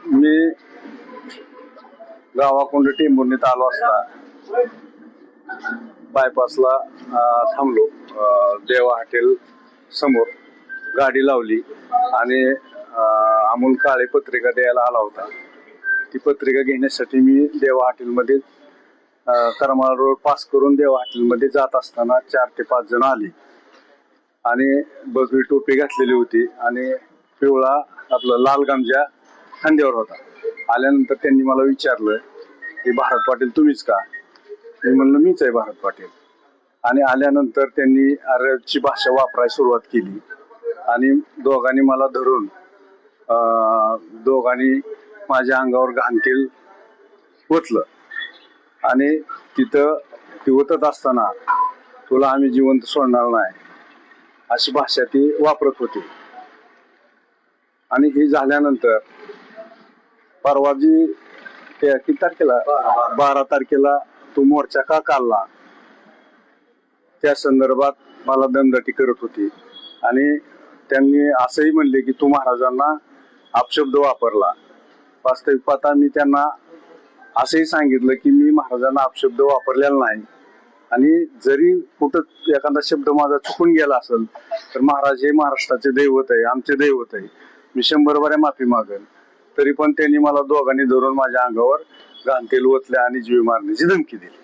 मी गावाकोंड टेंभुर्णीत आलो असता बायपासला थांबलो. देवा हॉटेल समोर गाडी लावली आणि अमोल काळे पत्रिका द्यायला आला होता. ती पत्रिका घेण्यासाठी मी देवा हॉटेलमध्ये करमाळ रोड पास करून देवा हॉटेलमध्ये जात असताना 4 ते 5 जण आले आणि बगळी टोपी घातलेली होती आणि पिवळा आपला लाल गमजा खांद्यावर होता. आल्यानंतर त्यांनी मला विचारलं की भारत पाटील तुम्हीच का? मी म्हणलं मीच आहे भारत पाटील. आणि आल्यानंतर त्यांनी अरेची भाषा वापरायला सुरुवात केली आणि दोघांनी मला धरून दोघांनी माझ्या अंगावर घाणतेल ओतलं आणि तिथं ती ओतत असताना तुला आम्ही जिवंत सोडणार नाही अशी भाषा ती वापरत होती. आणि हे झाल्यानंतर परवा जी किती तारखेला 12 तारखेला तो मोर्चा का काढला त्या संदर्भात मला दमदाटी करत होती आणि त्यांनी असंही म्हणले की तू महाराजांना अपशब्द वापरला. वास्तविक पाहता मी त्यांना असंही सांगितलं की मी महाराजांना अपशब्द वापरलेला नाही आणि जरी कुठं एखादा शब्द माझा चुकून गेला असेल तर महाराज हे महाराष्ट्राचे दैवत आहे, आमचे दैवत आहे, मी 100 बाऱ्या माफी मागेन. तरी पण त्यांनी मला दोघांनी धरून माझ्या अंगावर घाणतेल ओतले आणि जीव मारण्याची धमकी दिली.